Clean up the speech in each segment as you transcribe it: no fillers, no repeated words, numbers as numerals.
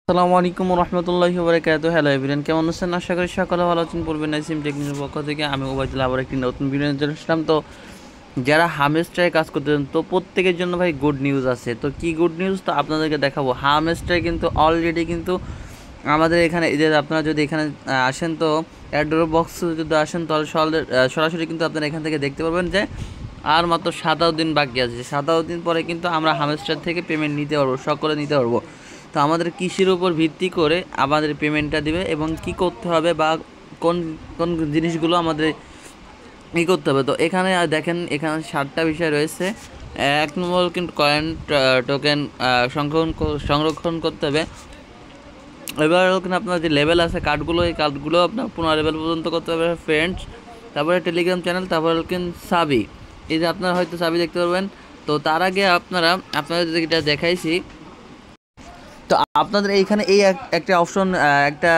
আসসালামু আলাইকুম রহমতুল্লাহি ওয়া বারাকাতুহু। হ্যালো এভরিওয়ান, কেমন আছেন? আশা করি সকলে ভালো আছেন। পূর্বে নাইসিম টেকনিকের পক্ষ থেকে আমি ওবায়দুল্লাহ আবার একটি নতুন ভিডিও নিয়ে চলে আসলাম। তো যারা হামস্টারে কাজ করতেছেন তো প্রত্যেকের জন্য ভাই গুড নিউজ আছে। তো কি গুড নিউজ তো আপনাদেরকে দেখাবো। হামস্টারে কিন্তু অলরেডি কিন্তু আমাদের এখানে এই যে আপনারা যদি এখানে আসেন তো অ্যাড্রপ বক্স যদি আসেন তাহলে সরাসরি কিন্তু আপনারা এখান থেকে দেখতে পারবেন যে আর মাত্র 7 দিন বাকি আছে। 7 দিন পরে কিন্তু আমরা হামস্টার থেকে পেমেন্ট নিতে পারবো, সকলে নিতে পারবো। তো আমাদের কৃষির উপর ভিত্তি করে আমাদের পেমেন্টটা দিবে এবং কি করতে হবে বা কোন কোন জিনিসগুলো আমাদের করতে হবে। তো এখানে দেখেন এখানে 7টা বিষয় রয়েছে। 1 নম্বর কিন্তু কয়েন টোকেন সংরক্ষণ করতে হবে। এবার ওখানে আপনার যে লেভেল আছে কার্ডগুলো, এই কার্ডগুলো আপনার 15 লেভেল পর্যন্ত করতে হবে ফ্রেন্ডস। তারপরে টেলিগ্রাম চ্যানেল, তারপরে কিন্তু সাবি, এই যে আপনারা হয়তো সাবি দেখতে পারবেন। তো তার আগে আপনাদের যেটা দেখাইছি, তো আপনাদের এইখানে এই একটা অপশন, একটা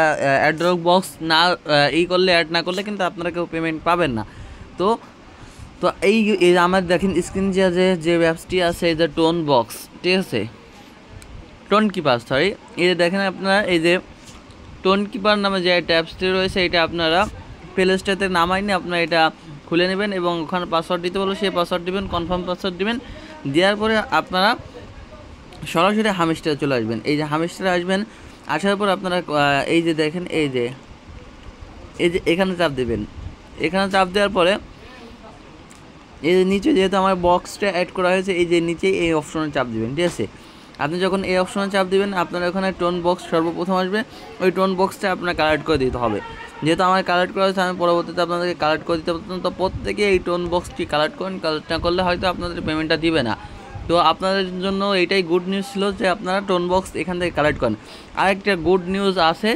অ্যাড্রপ বক্স না করলে, অ্যাড না করলে কিন্তু আপনারা কেউ পেমেন্ট পাবেন না। তো তো এই আমার দেখেন স্ক্রিন যে অ্যাপসটি আছে, এই যে টোন বক্স, ঠিক আছে, টোন কিপার, সরি, এই যে দেখেন আপনারা এই যে টোন কিপার নামে যে একটা অ্যাপসটি রয়েছে, এটা আপনারা প্লে স্টোরে নামাইনি, আপনারা এটা খুলে নেবেন এবং ওখানে পাসওয়ার্ড দিতে বলবো, সেই পাসওয়ার্ড দিবেন, কনফার্ম পাসওয়ার্ড দিবেন। দেওয়ার পরে আপনারা সরাসরি হামস্টারে চলে আসবেন। এই যে হামস্টারে আসবেন, আসার পর আপনারা এই যে দেখেন এই যে এখানে চাপ দেবেন। এখানে চাপ দেওয়ার পরে এই যে নিচে যেহেতু আমার বক্সটা অ্যাড করা হয়েছে, এই যে নিচে এই অপশনে চাপ দেবেন, ঠিক আছে। আপনি যখন এই অপশনে চাপ দেবেন আপনার ওখানে টোন বক্স সর্বপ্রথম আসবে, ওই টোন বক্সটা আপনার কালেক্ট করে দিতে হবে। যেহেতু আমার কালেক্ট করা হয়েছে, আমি পরবর্তীতে আপনাদেরকে কালেক্ট করে দিতে পারতাম। তো প্রত্যেকে এই টোন বক্সটি কালেক্ট করেন, কালেক্ট না করলে হয়তো আপনাদের পেমেন্টটা দিবে না। তো আপনাদের জন্য এটাই গুড নিউজ ছিল যে আপনারা টোন বক্স এখান থেকে কালেক্ট করেন। আরেকটা গুড নিউজ আছে,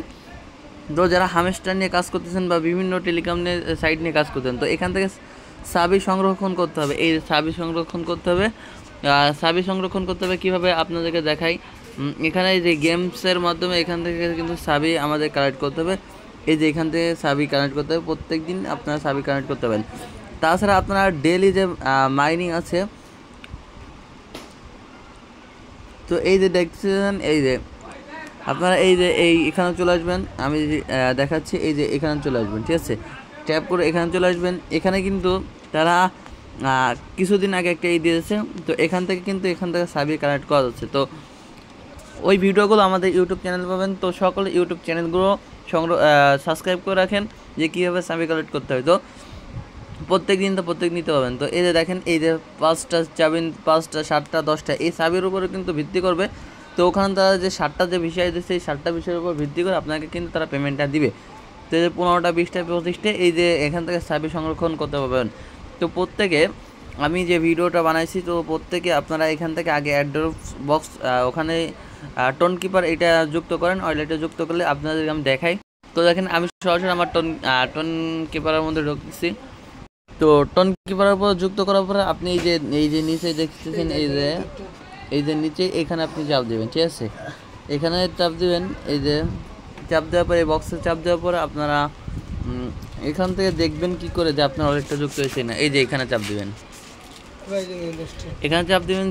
তো যারা হামস্টার নিয়ে কাজ করতেছেন বা বিভিন্ন টেলিকম সাইট নিয়ে কাজ করতেন, তো এখান থেকে সাবি সংরক্ষণ করতে হবে। এই সাবি সংরক্ষণ করতে হবে। কীভাবে আপনাদেরকে দেখাই। এখানে যে গেমসের মাধ্যমে এখান থেকে কিন্তু সাবি আমাদের কালেক্ট করতে হবে। এই যে এখান থেকে সাবি কালেক্ট করতে হবে, প্রত্যেক দিন আপনারা সাবি কালেক্ট করতে হবেন। তাছাড়া আপনারা ডেলি যে মাইনিং আছে, তো এই যে দেখছেন এই যে আপনারা এই যে এখানে চলে আসবেন, আমি দেখাচ্ছি, এই যে এখানে চলে আসবেন, ঠিক আছে, ট্যাপ করে এখানে চলে আসবেন। এখানে কিন্তু তারা কিছুদিন আগে একটা দিয়েছে, তো এখান থেকে সাবি কানেক্ট করা যাচ্ছে। তো ওই ভিডিওগুলো আমাদের ইউটিউব চ্যানেল পাবেন। তো সকল ইউটিউব চ্যানেলগুলো সাবস্ক্রাইব করে রাখেন যে কীভাবে সাবি কালেক্ট করতে হয়। তো প্রত্যেক নিতে পারবেন। তো এই যে দেখেন এই যে 5টা চাবিন, 5টা 7টা 10টা এই সাবির উপরে কিন্তু ভিত্তি করবে। তো ওখানে তারা যে 7টা যে বিষয় দিচ্ছে, এই 7টা বিষয়ের উপর ভিত্তি করে আপনাকে কিন্তু তারা পেমেন্টটা দিবে। তো এই যে 15টা 20টা 25টা এই যে এখান থেকে সাবি সংরক্ষণ করতে পারবেন। তো প্রত্যেকে আমি যে ভিডিওটা বানাইছি, তো প্রত্যেকে আপনারা এখান থেকে আগে অ্যাড্রপ বক্স ওখানে টোন কিপার এটা যুক্ত করেন। এটা যুক্ত করলে আপনাদেরকে আমি দেখাই। তো দেখেন আমি সরাসরি আমার টোন কিপারের মধ্যে ঢুকতেছি। তো টোন কিপারের উপর যুক্ত করার পরে আপনি এই যে নিচে দেখতেছেন, এই যে নিচে এখানে আপনি চাপ দেবেন, ঠিক আছে, এখানে চাপ দেবেন। এই যে চাপ দেওয়ার পরে বক্সে চাপ দেওয়ার পরে আপনারা এখান থেকে দেখবেন কি করে যে আপনার ওয়ালেটটা যুক্ত হয়েছে না। এই যে এখানে চাপ দেবেন,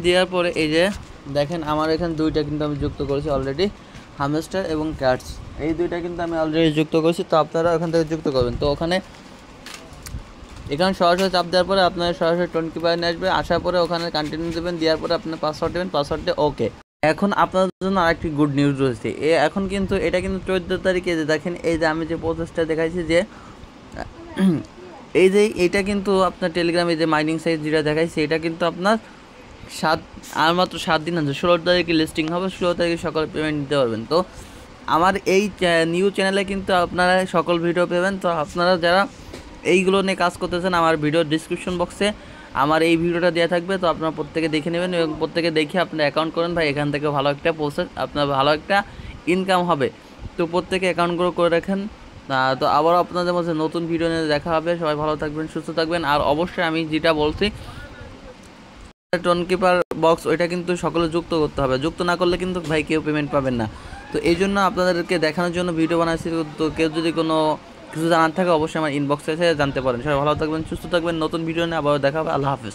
দেওয়ার পরে এই যে দেখেন আমার এখানে 2টা কিন্তু আমি যুক্ত করেছি অলরেডি, হামস্টার এবং ক্যাটস, এই 2টা কিন্তু আমি অলরেডি যুক্ত করেছি। তো আপনারা ওখান থেকে যুক্ত করবেন। তো এখানে সরাসরি চাপ দেওয়ার পরে আপনার সরাসরি টোন কিপার নিয়ে আসবে। আসার পরে ওখানে কন্টিনিউ দেবেন, দেওয়ার পরে আপনার পাসওয়ার্ড দেবেন, পাসওয়ার্ডে ওকে। এখন আপনাদের জন্য আরেকটি গুড নিউজ রয়েছে। এখন কিন্তু এটা কিন্তু 14 তারিখে যে দেখেন এই যে আমি যে প্রসেসটা দেখাইছি, যে এইটা কিন্তু আপনার টেলিগ্রামে যে মাইনিং সাইট যেটা দেখাইছে, এটা কিন্তু আপনার মাত্র 7 দিন আছে। 16 তারিখে লিস্টিং হবে, 16 তারিখে সকল পেমেন্ট দিতে পারবেন। তো আমার এই নিউ চ্যানেলে কিন্তু আপনারা সকল ভিডিও পাবেন। তো আপনারা যারা এইগুলো নিয়ে কাজ করতেছেন, আমার ভিডিওর ডিসক্রিপশন বক্সে আমার এই ভিডিওটা দেওয়া থাকবে। তো আপনারা প্রত্যেকে দেখে নেবেন এবং প্রত্যেকে দেখে আপনার অ্যাকাউন্ট করেন ভাই, এখান থেকে ভালো একটা প্রসেস, আপনার ভালো একটা ইনকাম হবে। তো প্রত্যেকে অ্যাকাউন্টগুলো করে রাখেন। তো আবারও আপনাদের মধ্যে নতুন ভিডিও নিয়ে দেখা হবে। সবাই ভালো থাকবেন, সুস্থ থাকবেন। আর অবশ্যই আমি যেটা বলছি, টোন কিপার বক্স ওইটা কিন্তু সকলে যুক্ত করতে হবে, যুক্ত না করলে কিন্তু ভাই কেউ পেমেন্ট পাবেন না। তো এই জন্য আপনাদেরকে দেখানোর জন্য ভিডিও বানাচ্ছি। তো কেউ যদি কোনো কিছু জানার থাকে অবশ্যই আমার ইনবক্সে এসে জানতে পারেন। সবাই ভালো থাকবেন, সুস্থ থাকবেন। নতুন ভিডিও নিয়ে আবার দেখা হবে। আল্লাহ হাফেজ।